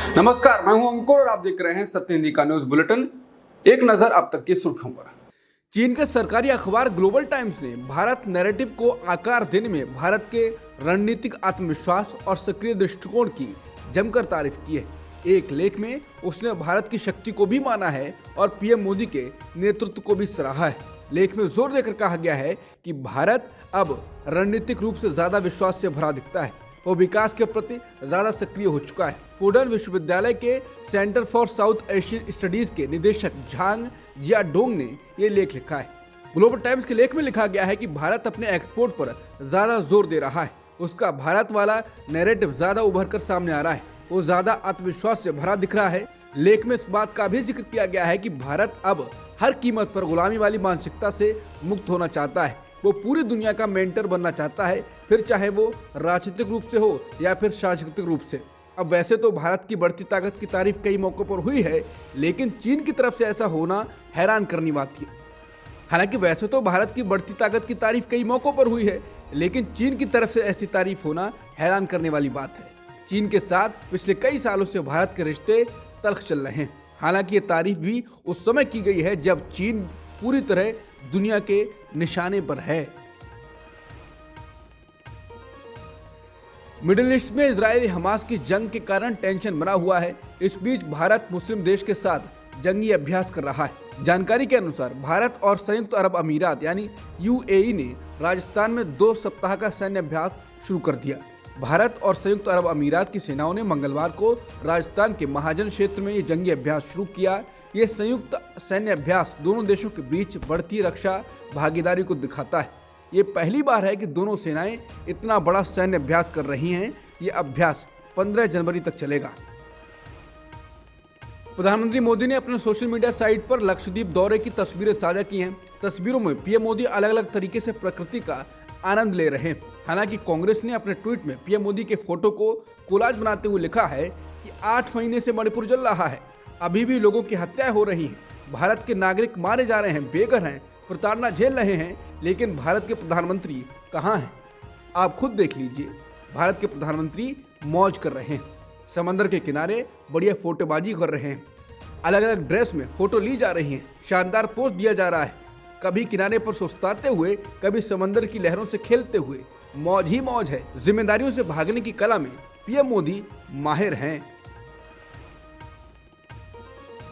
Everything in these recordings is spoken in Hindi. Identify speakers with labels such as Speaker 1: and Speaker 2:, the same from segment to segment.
Speaker 1: नमस्कार, मैं हूं अंकुर और आप देख रहे हैं सत्य हिंदी का न्यूज बुलेटिन। एक नजर अब तक की सुर्खियों पर। चीन के सरकारी अखबार ग्लोबल टाइम्स ने भारत नैरेटिव को आकार देने में भारत के रणनीतिक आत्मविश्वास और सक्रिय दृष्टिकोण की जमकर तारीफ की है। एक लेख में उसने भारत की शक्ति को भी माना है और पीएम मोदी के नेतृत्व को भी सराहा है। लेख में जोर देकर कहा गया है कि भारत अब रणनीतिक रूप से ज्यादा विश्वास से भरा दिखता है, वो विकास के प्रति ज्यादा सक्रिय हो चुका है। फूडन विश्वविद्यालय के centre for south Asian studies के निदेशक झांग जियाडोंग ने ये लेख लिखा है। ग्लोबल टाइम्स के लेख में लिखा गया है कि भारत अपने एक्सपोर्ट पर ज्यादा जोर दे रहा है। उसका भारत वाला नैरेटिव ज्यादा उभर कर सामने आ रहा है, वो ज्यादा आत्मविश्वास से भरा दिख रहा है। लेख में इस बात का भी जिक्र किया गया है कि भारत अब हर कीमत पर गुलामी वाली मानसिकता से मुक्त होना चाहता है। वो पूरी दुनिया का मेंटर बनना चाहता है, फिर चाहे वो राजनीतिक रूप से हो या फिर सांस्कृतिक रूप से। अब वैसे तो भारत की बढ़ती ताकत की तारीफ कई मौकों पर हुई है, लेकिन चीन की तरफ से ऐसा होना हैरान करने बात थी। हालांकि वैसे तो भारत की बढ़ती ताकत की तारीफ कई मौकों पर हुई है, लेकिन चीन की तरफ से ऐसी तारीफ होना हैरान करने वाली बात है। चीन के साथ पिछले कई सालों से भारत के रिश्ते तल्ख चल रहे हैं। हालांकि ये तारीफ भी उस समय की गई है जब चीन पूरी तरह दुनिया के निशाने पर है। मिडिल ईस्ट में इजराइल हमास की जंग के कारण टेंशन बना हुआ है। इस बीच भारत मुस्लिम देश के साथ जंगी अभ्यास कर रहा है। जानकारी के अनुसार भारत और संयुक्त अरब अमीरात यानी यूएई ने राजस्थान में 2 सप्ताह का सैन्य अभ्यास शुरू कर दिया। भारत और संयुक्त अरब अमीरात की सेनाओं ने मंगलवार को राजस्थान के महाजन क्षेत्र में ये जंगी अभ्यास शुरू किया। ये संयुक्त सैन्य अभ्यास दोनों देशों के बीच बढ़ती रक्षा भागीदारी को दिखाता है। ये पहली बार है कि दोनों सेनाएं इतना बड़ा सैन्य अभ्यास कर रही हैं। ये अभ्यास 15 जनवरी तक चलेगा। प्रधानमंत्री मोदी ने अपने सोशल मीडिया साइट पर लक्षद्वीप दौरे की तस्वीरें साझा की हैं। तस्वीरों में पीएम मोदी अलग अलग तरीके से प्रकृति का आनंद ले रहे हैं। हालांकि कांग्रेस ने अपने ट्वीट में पीएम मोदी के फोटो को कोलाज बनाते हुए लिखा है कि 8 महीने से मणिपुर जल रहा है, अभी भी लोगों की हत्याएं हो रही हैं, भारत के नागरिक मारे जा रहे हैं, बेघर हैं, प्रताड़ना झेल रहे हैं, लेकिन भारत के प्रधानमंत्री कहाँ हैं? आप खुद देख लीजिए। भारत के प्रधानमंत्री मौज कर रहे हैं, समंदर के किनारे बढ़िया फोटोबाजी कर रहे हैं, अलग अलग ड्रेस में फोटो ली जा रही है, शानदार पोस्ट दिया जा रहा है, कभी किनारे पर सुस्ताते हुए, कभी समंदर की लहरों से खेलते हुए। मौज ही मौज है। जिम्मेदारियों से भागने की कला में पीएम मोदी माहिर हैं।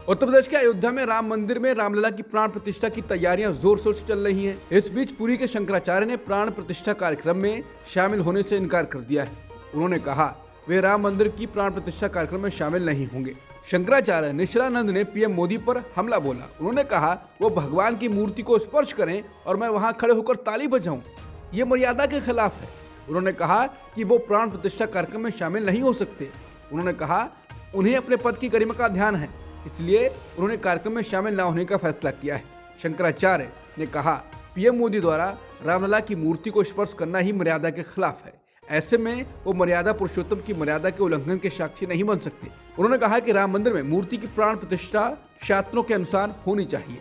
Speaker 1: उत्तर प्रदेश के अयोध्या में राम मंदिर में रामलला की प्राण प्रतिष्ठा की तैयारियां जोर शोर से चल रही हैं। इस बीच पुरी के शंकराचार्य ने प्राण प्रतिष्ठा कार्यक्रम में शामिल होने से इनकार कर दिया है। उन्होंने कहा वे राम मंदिर की प्राण प्रतिष्ठा कार्यक्रम में शामिल नहीं होंगे। शंकराचार्य निश्चलानंद ने पीएम मोदी पर हमला बोला। उन्होंने कहा वो भगवान की मूर्ति को स्पर्श करें और मैं वहां खड़े होकर ताली बजाऊं, ये मर्यादा के खिलाफ है। उन्होंने कहा कि वो प्राण प्रतिष्ठा कार्यक्रम में शामिल नहीं हो सकते। उन्होंने कहा उन्हें अपने पद की गरिमा का ध्यान है, इसलिए उन्होंने कार्यक्रम में शामिल न होने का फैसला किया है। शंकराचार्य ने कहा पीएम मोदी द्वारा रामलला की मूर्ति को स्पर्श करना ही मर्यादा के खिलाफ है। ऐसे में वो मर्यादा पुरुषोत्तम की मर्यादा के उल्लंघन के साक्षी नहीं बन सकते। उन्होंने कहा कि राम मंदिर में मूर्ति की प्राण प्रतिष्ठा शास्त्रों के अनुसार होनी चाहिए।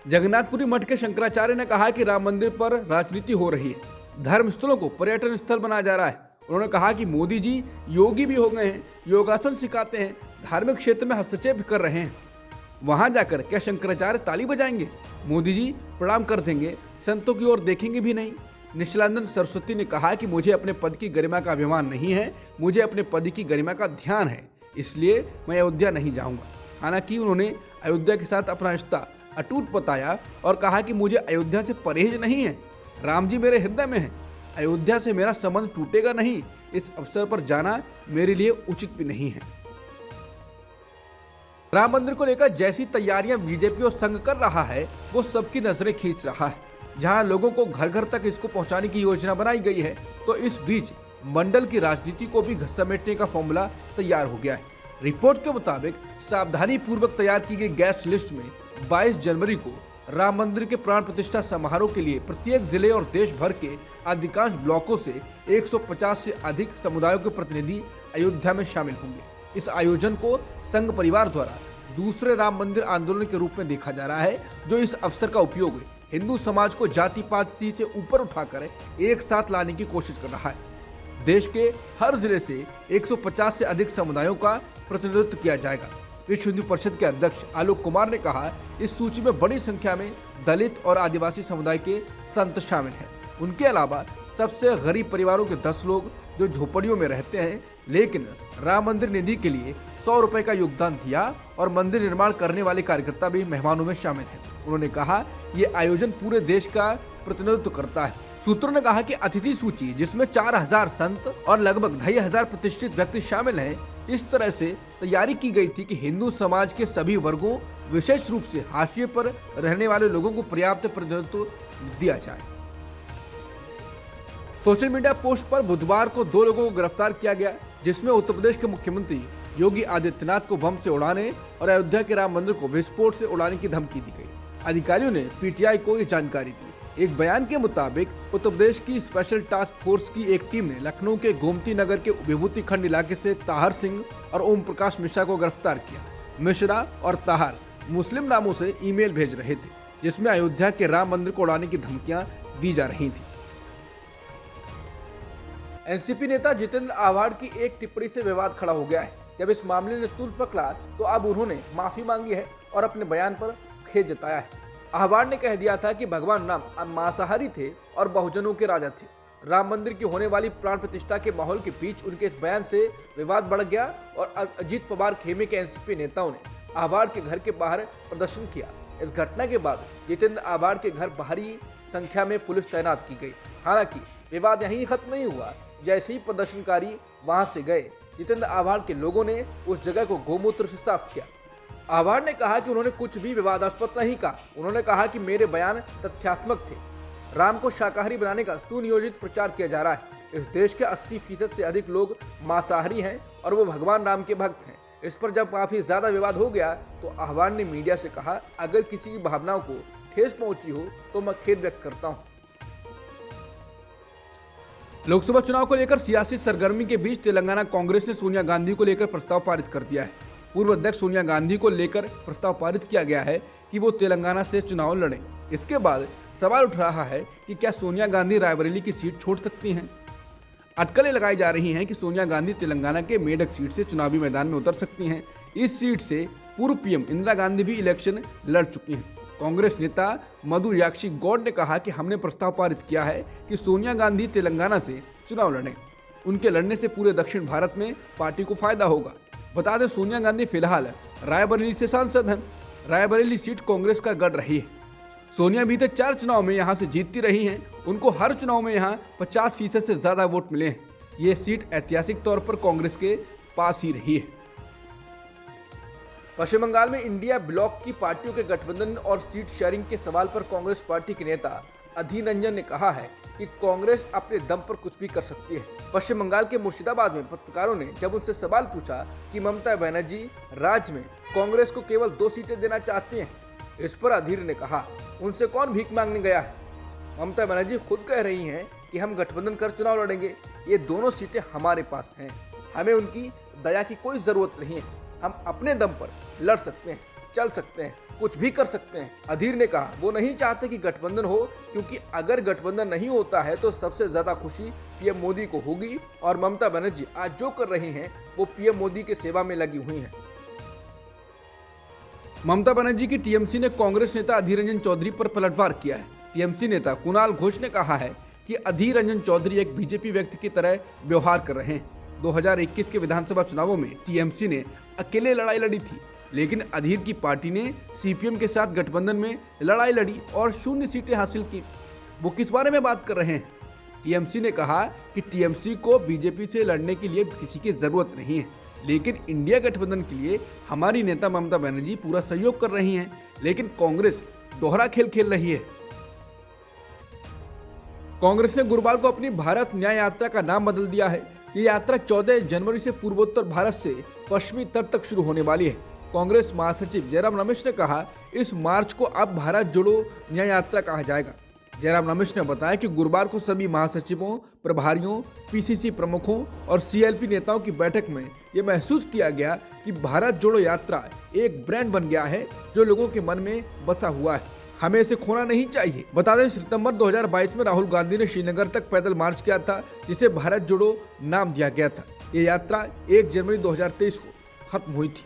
Speaker 1: जगन्नाथपुरी मठ के शंकराचार्य ने कहा कि राम मंदिर पर राजनीति हो रही है, धर्म स्थलों को पर्यटन स्थल बनाया जा रहा है। उन्होंने कहा कि मोदी जी योगी भी हो गए हैं, योगासन सिखाते हैं, धार्मिक क्षेत्र में हस्तक्षेप कर रहे हैं। वहां जाकर क्या शंकराचार्य ताली बजाएंगे? मोदी जी प्रणाम कर देंगे, संतों की ओर देखेंगे भी नहीं। निशिलानंद सरस्वती ने कहा कि मुझे अपने पद की गरिमा का अभिमान नहीं है, मुझे अपने पद की गरिमा का ध्यान है, इसलिए मैं अयोध्या नहीं जाऊंगा। हालांकि उन्होंने अयोध्या के साथ अपना रिश्ता अटूट बताया और कहा कि मुझे अयोध्या से परहेज नहीं है, राम जी मेरे हृदय में है, अयोध्या से मेरा संबंध टूटेगा नहीं। इस अवसर पर जाना मेरे लिए उचित भी नहीं है। राम मंदिर को लेकर जैसी तैयारियां बीजेपी और संघ कर रहा है, वो सबकी नजरें खींच रहा है। जहां लोगों को घर घर तक इसको पहुंचाने की योजना बनाई गई है, तो इस बीच मंडल की राजनीति को भी समेटने का फॉर्मूला तैयार हो गया है। रिपोर्ट के मुताबिक सावधानी पूर्वक तैयार की गई गेस्ट लिस्ट में 22 जनवरी को राम मंदिर के प्राण प्रतिष्ठा समारोह के लिए प्रत्येक जिले और देश भर के अधिकांश ब्लॉकों से 150 से अधिक समुदायों के प्रतिनिधि अयोध्या में शामिल होंगे। इस आयोजन को संघ परिवार द्वारा दूसरे राम मंदिर आंदोलन के रूप में देखा जा रहा है, जो इस अवसर का उपयोग हिंदू समाज को जाति पात से ऊपर उठाकर एक साथ लाने की कोशिश कर रहा है। देश के हर जिले से 150 से अधिक समुदायों का प्रतिनिधित्व किया जाएगा। विश्व हिंदू परिषद के अध्यक्ष आलोक कुमार ने कहा, इस सूची में बड़ी संख्या में दलित और आदिवासी समुदाय के संत शामिल हैं। उनके अलावा सबसे गरीब परिवारों के 10 लोग जो झोपड़ियों में रहते हैं, लेकिन राम मंदिर निधि के लिए 100 रुपए का योगदान दिया और मंदिर निर्माण करने वाले कार्यकर्ता भी मेहमानों में शामिल हैं। उन्होंने कहा, ये आयोजन पूरे देश का प्रतिनिधित्व करता है। सूत्रों ने कहा कि अतिथि सूची, जिसमें 4000 संत और लगभग 2500 प्रतिष्ठित व्यक्ति शामिल हैं, इस तरह से तैयारी की गई थी कि हिंदू समाज के सभी वर्गों, विशेष रूप से हाशिए पर रहने वाले लोगों को पर्याप्त प्रतिनिधित्व दिया जाए। सोशल मीडिया पोस्ट पर बुधवार को 2 लोगों को गिरफ्तार किया गया, जिसमें उत्तर प्रदेश के मुख्यमंत्री योगी आदित्यनाथ को बम से उड़ाने और अयोध्या के राम मंदिर को विस्फोट से उड़ाने की धमकी दी गई। अधिकारियों ने पीटीआई को ये जानकारी दी। एक बयान के मुताबिक उत्तर प्रदेश की स्पेशल टास्क फोर्स की एक टीम ने लखनऊ के गोमती नगर के विभूति खंड इलाके से ताहर सिंह और ओम प्रकाश मिश्रा को गिरफ्तार किया। मिश्रा और ताहर मुस्लिम नामों से ईमेल भेज रहे थे, जिसमें अयोध्या के राम मंदिर को उड़ाने की धमकियां दी जा रही थी। एनसीपी नेता जितेंद्र आव्हाड की एक टिप्पणी से विवाद खड़ा हो गया है। जब इस मामले ने तूल पकड़ा तो अब उन्होंने माफी मांगी है और अपने बयान पर खेद जताया है। आव्हाड ने कह दिया था कि भगवान राम मांसाहारी थे और बहुजनों के राजा थे। राम मंदिर की होने वाली प्राण प्रतिष्ठा के माहौल के बीच उनके इस बयान से विवाद बढ़ गया और अजीत पवार खेमे के एनसीपी नेताओं ने आव्हाड के घर के बाहर प्रदर्शन किया। इस घटना के बाद जितेंद्र आव्हाड के घर भारी संख्या में पुलिस तैनात की गई। हालांकि विवाद यहीं खत्म नहीं हुआ। जैसे ही प्रदर्शनकारी वहां से गए, जितेंद्र आव्हाड के लोगों ने उस जगह को गोमूत्र से साफ किया। आव्हाड ने कहा कि उन्होंने कुछ भी विवादास्पद नहीं कहा। उन्होंने कहा कि मेरे बयान तथ्यात्मक थे। राम को शाकाहारी बनाने का सुनियोजित प्रचार किया जा रहा है। इस देश के 80% से अधिक लोग मांसाहारी हैं और वो भगवान राम के भक्त हैं। इस पर जब काफी ज्यादा विवाद हो गया तो आव्हाड ने मीडिया से कहा, अगर किसी की भावनाओं को ठेस पहुंची हो तो मैं खेद व्यक्त करता हूं। लोकसभा चुनाव को लेकर सियासी सरगर्मी के बीच तेलंगाना कांग्रेस ने सोनिया गांधी को लेकर प्रस्ताव पारित कर दिया है। पूर्व अध्यक्ष सोनिया गांधी को लेकर प्रस्ताव पारित किया गया है कि वो तेलंगाना से चुनाव लड़ें। इसके बाद सवाल उठ रहा है कि क्या सोनिया गांधी रायबरेली की सीट छोड़ सकती हैं। अटकलें लगाई जा रही हैं कि सोनिया गांधी तेलंगाना के मेडक सीट से चुनावी मैदान में उतर सकती हैं। इस सीट से पूर्व पीएम इंदिरा गांधी भी इलेक्शन लड़ चुकी हैं। कांग्रेस नेता मधु याक्षी गौड ने कहा कि हमने प्रस्ताव पारित किया है कि सोनिया गांधी तेलंगाना से चुनाव लड़ें। उनके लड़ने से पूरे दक्षिण भारत में पार्टी को फायदा होगा। बता दें, सोनिया गांधी फिलहाल रायबरेली से सांसद हैं। रायबरेली सीट कांग्रेस का गढ़ रही है। सोनिया बीते 4 चुनाव में यहां से जीतती रही हैं। उनको हर चुनाव में यहां 50% से ज्यादा वोट मिले हैं। ये सीट ऐतिहासिक तौर पर कांग्रेस के पास ही रही है। पश्चिम बंगाल में इंडिया ब्लॉक की पार्टियों के गठबंधन और सीट शेयरिंग के सवाल पर कांग्रेस पार्टी के नेता अधीर रंजन ने कहा है कि कांग्रेस अपने दम पर कुछ भी कर सकती है। पश्चिम बंगाल के मुर्शिदाबाद में पत्रकारों ने जब उनसे सवाल पूछा कि ममता बनर्जी राज्य में कांग्रेस को केवल 2 सीटें देना चाहती हैं, इस पर अधीर ने कहा, उनसे कौन भीख मांगने गया है। ममता बनर्जी खुद कह रही हैं कि हम गठबंधन कर चुनाव लड़ेंगे। ये दोनों सीटें हमारे पास हैं। हमें उनकी दया की कोई जरूरत नहीं है। हम अपने दम पर लड़ सकते हैं, चल सकते हैं, कुछ भी कर सकते हैं। अधीर ने कहा वो नहीं चाहते कि गठबंधन हो, क्योंकि अगर गठबंधन नहीं होता है तो सबसे ज्यादा खुशी पीएम मोदी को होगी और ममता बनर्जी आज जो कर रही हैं वो पीएम मोदी के सेवा में लगी हुई हैं। ममता बनर्जी की टीएमसी ने कांग्रेस नेता अधीर रंजन चौधरी पर पलटवार किया है। टीएमसी नेता कुणाल घोष ने कहा है कि अधीर रंजन चौधरी एक बीजेपी व्यक्ति की तरह व्यवहार कर रहे हैं। 2021 के विधानसभा चुनावों में टीएमसी ने अकेले लड़ाई लड़ी थी, लेकिन अधीर की पार्टी ने सीपीएम के साथ गठबंधन में लड़ाई लड़ी और 0 सीटें हासिल की। वो किस बारे में बात कर रहे हैं? टीएमसी ने कहा कि टीएमसी को बीजेपी से लड़ने के लिए किसी की जरूरत नहीं है, लेकिन इंडिया गठबंधन के लिए हमारी नेता ममता बनर्जी पूरा सहयोग कर रही हैं, लेकिन कांग्रेस दोहरा खेल खेल रही है। कांग्रेस ने गुरुवार को अपनी भारत न्याय यात्रा का नाम बदल दिया है। ये यात्रा 14 जनवरी से पूर्वोत्तर भारत से पश्चिमी तट तक शुरू होने वाली है। कांग्रेस महासचिव जयराम रमेश ने कहा, इस मार्च को अब भारत जोड़ो न्याय यात्रा कहा जाएगा। जयराम रमेश ने बताया कि गुरुवार को सभी महासचिवों, प्रभारियों, पीसीसी प्रमुखों और सीएलपी नेताओं की बैठक में ये महसूस किया गया कि भारत जोड़ो यात्रा एक ब्रांड बन गया है जो लोगों के मन में बसा हुआ है। हमें इसे खोना नहीं चाहिए। बता दें, सितंबर 2022 में राहुल गांधी ने श्रीनगर तक पैदल मार्च किया था, जिसे भारत जोड़ो नाम दिया गया था। ये यात्रा 1 जनवरी 2023 को खत्म हुई थी।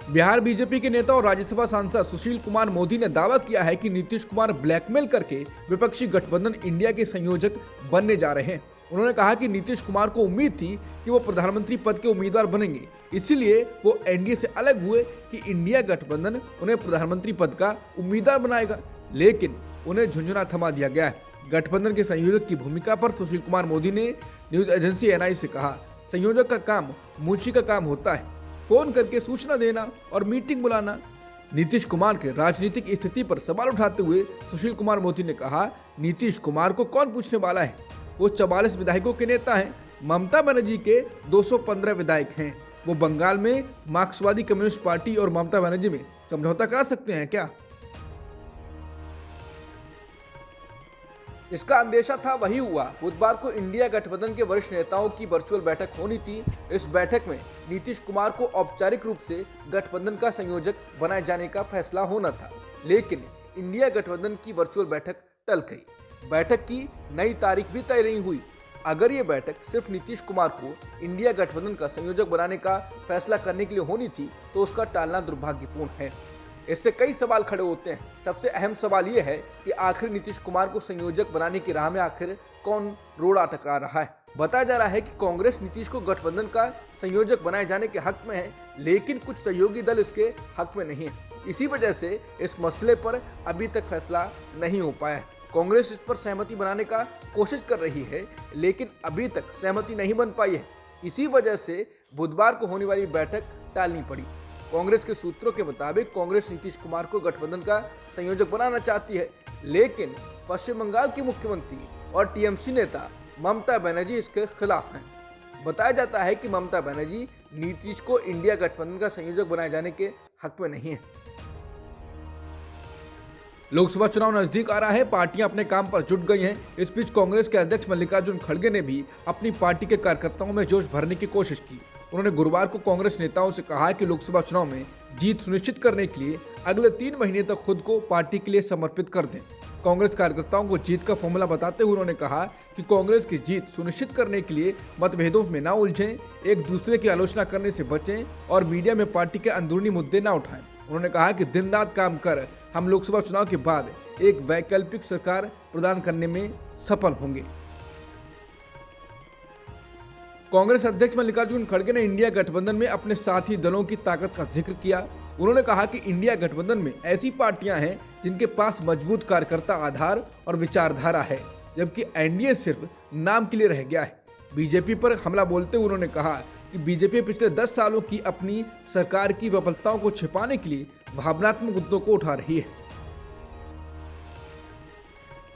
Speaker 1: बिहार बीजेपी के नेता और राज्यसभा सांसद सुशील कुमार मोदी ने दावा किया है कि नीतीश कुमार ब्लैकमेल करके विपक्षी गठबंधन इंडिया के संयोजक बनने जा रहे हैं। उन्होंने कहा कि नीतीश कुमार को उम्मीद थी कि वो प्रधानमंत्री पद के उम्मीदवार बनेंगे, इसलिए वो एनडीए से अलग हुए कि इंडिया गठबंधन उन्हें प्रधानमंत्री पद का उम्मीदवार बनाएगा, लेकिन उन्हें झुंझुना थमा दिया गया है। गठबंधन के संयोजक की भूमिका पर सुशील कुमार मोदी ने न्यूज एजेंसी एनआई से कहा, संयोजक का काम मुंशी का काम होता है, फोन करके सूचना देना और मीटिंग बुलाना। नीतीश कुमार के राजनीतिक स्थिति पर सवाल उठाते हुए सुशील कुमार मोदी ने कहा, नीतीश कुमार को कौन पूछने वाला है, वो 44 विधायकों के नेता हैं। ममता बनर्जी के 215 विधायक हैं। वो बंगाल में मार्क्सवादी कम्युनिस्ट पार्टी और ममता बनर्जी में समझौता करा सकते हैं क्या? इसका अंदेशा था, वही हुआ। बुधवार को इंडिया गठबंधन के वरिष्ठ नेताओं की वर्चुअल बैठक होनी थी। इस बैठक में नीतीश कुमार को औपचारिक रूप से गठबंधन का संयोजक बनाए जाने का फैसला होना था, लेकिन इंडिया गठबंधन की वर्चुअल बैठक टल गई। बैठक की नई तारीख भी तय नहीं हुई। अगर ये बैठक सिर्फ नीतीश कुमार को इंडिया गठबंधन का संयोजक बनाने का फैसला करने के लिए होनी थी, तो उसका टालना दुर्भाग्यपूर्ण है। इससे कई सवाल खड़े होते हैं। सबसे अहम सवाल ये है कि आखिर नीतीश कुमार को संयोजक बनाने की राह में आखिर कौन रोड़ा अटका रहा है। बताया जा रहा है कि कांग्रेस नीतीश को गठबंधन का संयोजक बनाए जाने के हक में है, लेकिन कुछ सहयोगी दल इसके हक में नहीं है। इसी वजह से इस मसले पर अभी तक फैसला नहीं हो पाया है। कांग्रेस इस पर सहमति बनाने का कोशिश कर रही है, लेकिन अभी तक सहमति नहीं बन पाई है। इसी वजह से बुधवार को होने वाली बैठक टालनी पड़ी। कांग्रेस के सूत्रों के मुताबिक कांग्रेस नीतीश कुमार को गठबंधन का संयोजक बनाना चाहती है, लेकिन पश्चिम बंगाल की मुख्यमंत्री और टीएमसी नेता ममता बनर्जी इसके खिलाफ हैं। बताया जाता है कि ममता बनर्जी नीतीश को इंडिया गठबंधन का संयोजक बनाए जाने के हक में नहीं है। लोकसभा चुनाव नजदीक आ रहा है, पार्टियां अपने काम पर जुट गई हैं। इस बीच कांग्रेस के अध्यक्ष मल्लिकार्जुन खड़गे ने भी अपनी पार्टी के कार्यकर्ताओं में जोश भरने की कोशिश की। उन्होंने गुरुवार को कांग्रेस नेताओं से कहा कि लोकसभा चुनाव में जीत सुनिश्चित करने के लिए अगले 3 महीने तक खुद को पार्टी के लिए समर्पित कर दें। कांग्रेस कार्यकर्ताओं को जीत का फॉर्मूला बताते हुए उन्होंने कहा कि कांग्रेस की जीत सुनिश्चित करने के लिए मतभेदों में ना उलझें, एक दूसरे की आलोचना करने से बचें और मीडिया में पार्टी के अंदरूनी मुद्दे न उठाएं। उन्होंने कहा कि दिन रात काम कर हम लोकसभा चुनाव के बाद एक वैकल्पिक सरकार प्रदान करने में सफल होंगे। कांग्रेस अध्यक्ष मल्लिकार्जुन खड़गे ने इंडिया गठबंधन में अपने साथी दलों की ताकत का जिक्र किया। उन्होंने कहा कि इंडिया गठबंधन में ऐसी पार्टियां हैं जिनके पास मजबूत कार्यकर्ता आधार और विचारधारा है, जबकि एनडीए सिर्फ नाम के लिए रह गया है। बीजेपी पर हमला बोलते हुए उन्होंने कहा कि बीजेपी पिछले 10 सालों की अपनी सरकार की विफलताओं को छिपाने के लिए भावनात्मक मुद्दों को उठा रही है।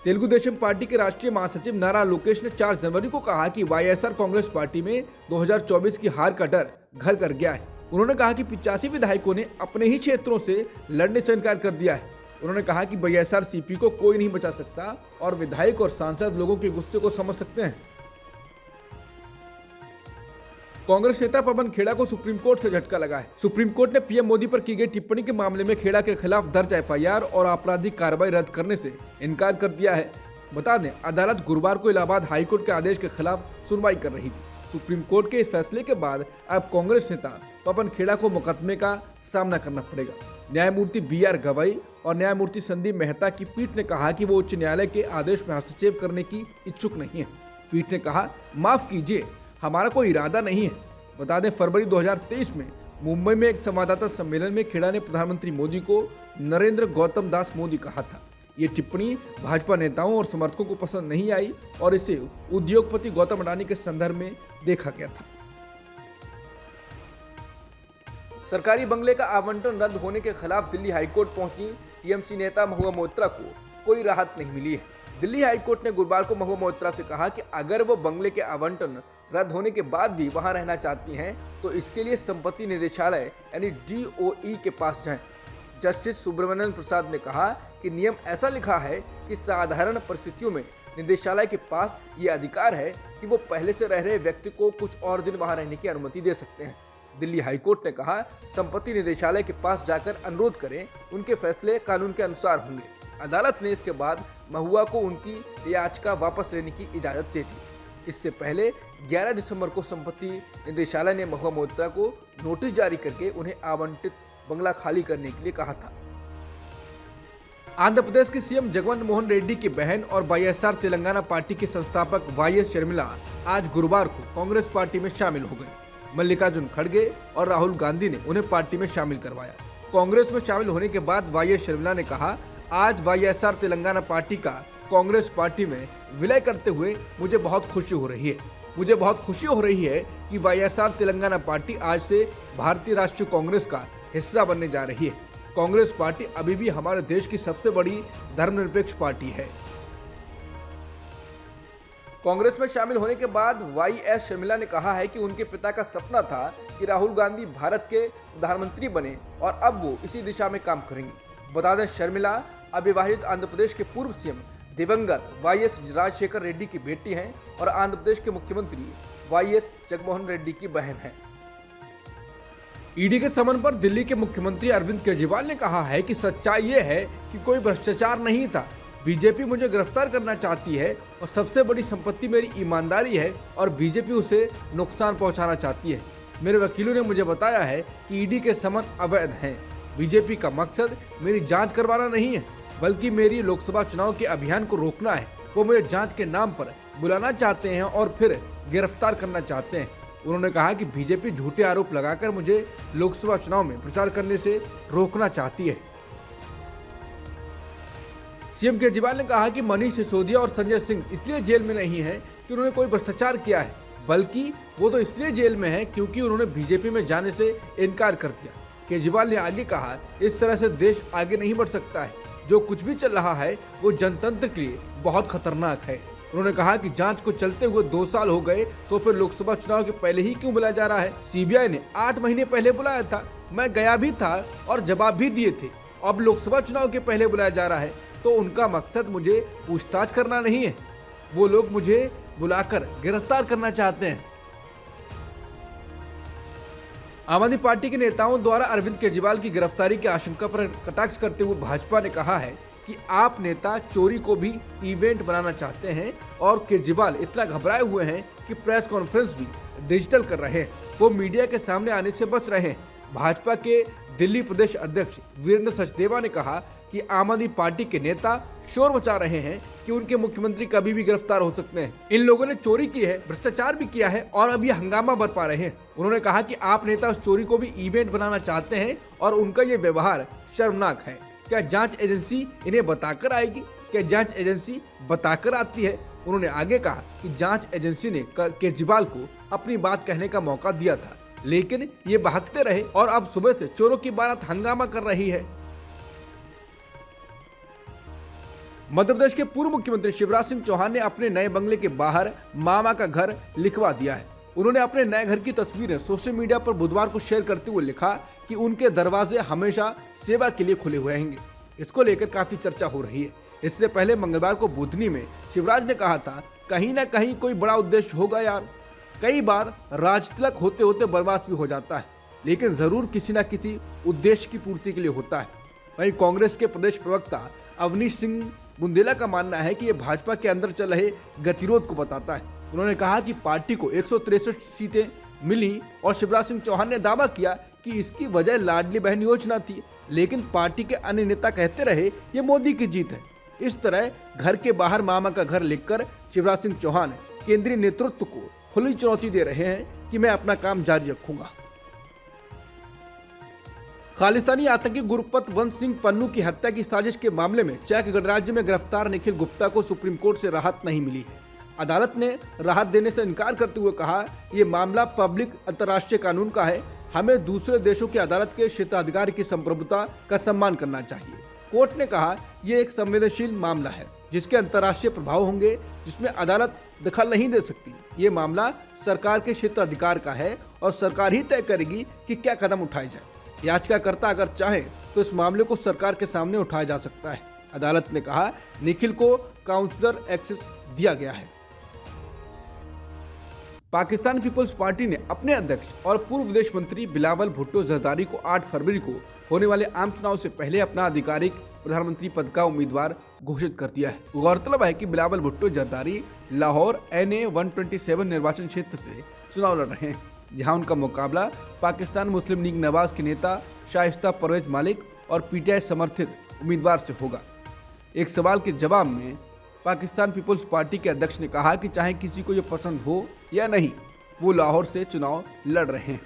Speaker 1: तेलुगु देशम पार्टी के राष्ट्रीय महासचिव नारा लोकेश ने 4 जनवरी को कहा कि वाईएसआर कांग्रेस पार्टी में 2024 की हार का डर घर कर गया है। उन्होंने कहा कि 85 विधायकों ने अपने ही क्षेत्रों से लड़ने से इनकार कर दिया है। उन्होंने कहा कि वाईएसआर सीपी को कोई नहीं बचा सकता और विधायक और सांसद लोगों के गुस्से को समझ सकते हैं। कांग्रेस नेता पवन खेड़ा को सुप्रीम कोर्ट से झटका लगा है। सुप्रीम कोर्ट ने पीएम मोदी पर की गई टिप्पणी के मामले में खेड़ा के खिलाफ दर्ज एफआईआर और आपराधिक कार्रवाई रद्द करने से इनकार कर दिया है। बता दें, अदालत गुरुवार को इलाहाबाद हाईकोर्ट के आदेश के खिलाफ सुनवाई कर रही थी। सुप्रीम कोर्ट के इस फैसले के बाद अब कांग्रेस नेता पवन खेड़ा को मुकदमे का सामना करना पड़ेगा। न्यायमूर्ति BR गवई और न्यायमूर्ति संदीप मेहता की पीठ ने कहा कि वो उच्च न्यायालय के आदेश में हस्तक्षेप करने की इच्छुक नहीं है। पीठ ने कहा, माफ कीजिए, हमारा कोई इरादा नहीं है। बता दें, फरवरी 2023 में मुंबई में एक संवाददाता सम्मेलन में खेड़ा ने प्रधानमंत्री मोदी को नरेंद्र गौतम दास मोदी कहा था। ये टिप्पणी भाजपा नेताओं और समर्थकों को पसंद नहीं आई और इसे उद्योगपति गौतम अडानी के संदर्भ में देखा गया था। सरकारी बंगले का आवंटन रद्द होने के खिलाफ दिल्ली हाईकोर्ट पहुंची टीएमसी नेता महुआ मोइत्रा को कोई राहत नहीं मिली है। दिल्ली हाईकोर्ट ने गुरुवार को महुआ मोइत्रा से कहा कि अगर वो बंगले के आवंटन रद्द होने के बाद भी वहां रहना चाहती हैं तो इसके लिए संपत्ति निदेशालय यानी DOE के पास जाएं। जस्टिस सुब्रमण्यम प्रसाद ने कहा कि नियम ऐसा लिखा है कि साधारण परिस्थितियों में निदेशालय के पास ये अधिकार है कि वो पहले से रह रहे व्यक्ति को कुछ और दिन वहां रहने की अनुमति दे सकते हैं। दिल्ली हाईकोर्ट ने कहा, संपत्ति निदेशालय के पास जाकर अनुरोध करें, उनके फैसले कानून के अनुसार होंगे। अदालत ने इसके बाद महुआ को उनकी याचिका वापस लेने की इजाजत दे दी। इससे पहले 11 दिसंबर को संपत्ति निदेशालय ने महुआ मोइत्रा को नोटिस जारी करके उन्हें आवंटित बंगला खाली करने के लिए कहा था। आंध्र प्रदेश के सीएम जगनमोहन मोहन रेड्डी की बहन और वाईएसआर तेलंगाना पार्टी के संस्थापक वाईएस शर्मिला आज गुरुवार को कांग्रेस पार्टी में शामिल हो गए। मल्लिकार्जुन खड़गे और राहुल गांधी ने उन्हें पार्टी में शामिल करवाया। कांग्रेस में शामिल होने के बाद वाईएस शर्मिला ने कहा, आज वाईएसआर तेलंगाना पार्टी का कांग्रेस पार्टी में विलय करते हुए मुझे बहुत खुशी हो रही है। मुझे बहुत खुशी हो रही है कि वाईएसआर तेलंगाना पार्टी आज से भारतीय राष्ट्रीय कांग्रेस का हिस्सा बनने जा रही है। कांग्रेस पार्टी अभी भी हमारे देश की सबसे बड़ी धर्मनिरपेक्ष पार्टी है। कांग्रेस में शामिल होने के बाद वाईएस शर्मिला ने कहा है कि उनके पिता का सपना था कि राहुल गांधी भारत के प्रधानमंत्री बने और अब वो इसी दिशा में काम करेंगे। बता दें, शर्मिला अविवाहित आंध्र प्रदेश के पूर्व सीएम दिवंगत वाईएस राजशेखर रेड्डी की बेटी हैं और आंध्र प्रदेश के मुख्यमंत्री वाईएस जगनमोहन रेड्डी की बहन हैं। ईडी के समन पर दिल्ली के मुख्यमंत्री अरविंद केजरीवाल ने कहा है कि सच्चाई ये है कि कोई भ्रष्टाचार नहीं था। बीजेपी मुझे गिरफ्तार करना चाहती है और सबसे बड़ी संपत्ति मेरी ईमानदारी है और बीजेपी उसे नुकसान पहुंचाना चाहती है। मेरे वकीलों ने मुझे बताया है कि ईडी के समन अवैध हैं। बीजेपी का मकसद मेरी जांच करवाना नहीं है, बल्कि मेरी लोकसभा चुनाव के अभियान को रोकना है। वो मुझे जांच के नाम पर बुलाना चाहते हैं और फिर गिरफ्तार करना चाहते हैं। उन्होंने कहा कि बीजेपी झूठे आरोप लगाकर मुझे लोकसभा चुनाव में प्रचार करने से रोकना चाहती है। सीएम केजरीवाल ने कहा कि मनीष सिसोदिया और संजय सिंह इसलिए जेल में नहीं है कि उन्होंने कोई भ्रष्टाचार किया है, बल्कि वो तो इसलिए जेल में है क्योंकि उन्होंने बीजेपी में जाने से इनकार कर दिया। केजरीवाल ने आगे कहा, इस तरह से देश आगे नहीं बढ़ सकता है। जो कुछ भी चल रहा है वो जनतंत्र के लिए बहुत खतरनाक है। उन्होंने कहा कि जांच को चलते हुए 2 साल हो गए तो फिर लोकसभा चुनाव के पहले ही क्यों बुलाया जा रहा है। सीबीआई ने 8 महीने पहले बुलाया था, मैं गया भी था और जवाब भी दिए थे। अब लोकसभा चुनाव के पहले बुलाया जा रहा है तो उनका मकसद मुझे पूछताछ करना नहीं है, वो लोग मुझे बुलाकर गिरफ्तार करना चाहते हैं। आम आदमी पार्टी के नेताओं द्वारा अरविंद केजरीवाल की गिरफ्तारी की आशंका पर कटाक्ष करते हुए भाजपा ने कहा है कि आप नेता चोरी को भी इवेंट बनाना चाहते हैं और केजरीवाल इतना घबराए हुए हैं कि प्रेस कॉन्फ्रेंस भी डिजिटल कर रहे हैं। वो मीडिया के सामने आने से बच रहे हैं। भाजपा के दिल्ली प्रदेश अध्यक्ष वीरेंद्र सचदेवा ने कहा कि आम आदमी पार्टी के नेता शोर मचा रहे हैं कि उनके मुख्यमंत्री कभी भी गिरफ्तार हो सकते हैं। इन लोगों ने चोरी की है, भ्रष्टाचार भी किया है और अब ये हंगामा बरपा रहे हैं। उन्होंने कहा कि आप नेता उस चोरी को भी इवेंट बनाना चाहते हैं और उनका ये व्यवहार शर्मनाक है। क्या जांच एजेंसी इन्हें बताकर आएगी? क्या जांच एजेंसी बताकर आती है? उन्होंने आगे कहा कि जांच एजेंसी ने केजरीवाल को अपनी बात कहने का मौका दिया था, लेकिन ये भागते रहे और अब सुबह से चोरों की बारात हंगामा कर रही है। मध्य प्रदेश के पूर्व मुख्यमंत्री शिवराज सिंह चौहान ने अपने नए बंगले के बाहर मामा का घर लिखवा दिया है। उन्होंने अपने नए घर की तस्वीरें सोशल मीडिया पर बुधवार को शेयर करते हुए लिखा कि उनके दरवाजे हमेशा सेवा के लिए खुले हुए रहेंगे। इसको लेकर काफी चर्चा हो रही है। इससे पहले मंगलवार को बुधनी में शिवराज ने कहा था, कहीं ना कहीं कोई बड़ा उद्देश्य होगा यार। कई बार राजतिलक होते होते बनवास भी हो जाता है, लेकिन जरूर किसी न किसी उद्देश्य की पूर्ति के लिए होता है। वहीं कांग्रेस के प्रदेश प्रवक्ता अवनीश सिंह बुंदेला का मानना है कि ये भाजपा के अंदर चल रहे गतिरोध को बताता है। उन्होंने कहा कि पार्टी को 163 सीटें मिली और शिवराज सिंह चौहान ने दावा किया कि इसकी वजह लाडली बहन योजना थी, लेकिन पार्टी के अन्य नेता कहते रहे ये मोदी की जीत है। इस तरह घर के बाहर मामा का घर लिखकर शिवराज सिंह चौहान केंद्रीय नेतृत्व को खुली चुनौती दे रहे हैं कि मैं अपना काम जारी रखूंगा। खालिस्तानी आतंकी गुरपत वंश सिंह पन्नू की हत्या की साजिश के मामले में चैक गणराज्य में गिरफ्तार निखिल गुप्ता को सुप्रीम कोर्ट से राहत नहीं मिली है। अदालत ने राहत देने से इनकार करते हुए कहा, ये मामला पब्लिक अंतर्राष्ट्रीय कानून का है, हमें दूसरे देशों की अदालत के क्षेत्राधिकार की संप्रभुता का सम्मान करना चाहिए। कोर्ट ने कहा, ये एक संवेदनशील मामला है जिसके अंतर्राष्ट्रीय प्रभाव होंगे, जिसमें अदालत दखल नहीं दे सकती। ये मामला सरकार के क्षेत्राधिकार का है और सरकार ही तय करेगी कि क्या कदम उठाए जाए। याचिकाकर्ता अगर चाहे तो इस मामले को सरकार के सामने उठाया जा सकता है। अदालत ने कहा, निखिल को काउंसलर एक्सेस दिया गया है। पाकिस्तान पीपल्स पार्टी ने अपने अध्यक्ष और पूर्व विदेश मंत्री बिलावल भुट्टो जरदारी को 8 फरवरी को होने वाले आम चुनाव से पहले अपना आधिकारिक प्रधानमंत्री पद का उम्मीदवार घोषित कर दिया है। गौरतलब है कि बिलावल भुट्टो जरदारी लाहौर NA 127 निर्वाचन क्षेत्र से चुनाव लड़ रहे हैं, जहां उनका मुकाबला पाकिस्तान मुस्लिम लीग नवाज के नेता शाइस्ता परवेज मालिक और PTI समर्थित उम्मीदवार से होगा। एक सवाल के जवाब में पाकिस्तान पीपल्स पार्टी के अध्यक्ष ने कहा कि चाहे किसी को ये पसंद हो या नहीं, वो लाहौर से चुनाव लड़ रहे हैं।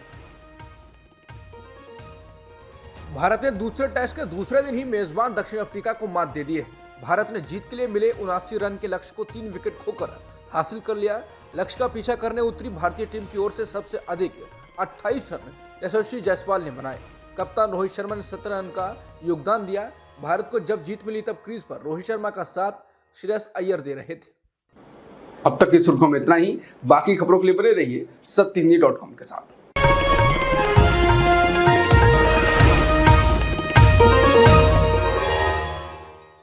Speaker 1: भारत ने दूसरे टेस्ट के दूसरे दिन ही मेजबान दक्षिण अफ्रीका को मात दे दी है। भारत ने जीत के लिए मिले 79 रन के लक्ष्य को 3 विकेट खोकर हासिल कर लिया। लक्ष्य का पीछा करने उतरी भारतीय टीम की ओर से सबसे अधिक 28 रन यशस्वी जायसवाल ने बनाए। कप्तान रोहित शर्मा ने 17 रन का योगदान दिया। भारत को जब जीत मिली तब क्रीज पर रोहित शर्मा का साथ श्रेयस अय्यर दे रहे थे। अब तक की सुर्खियों में इतना ही। बाकी खबरों के लिए बने रहिए सत्यहिंदी.com के साथ।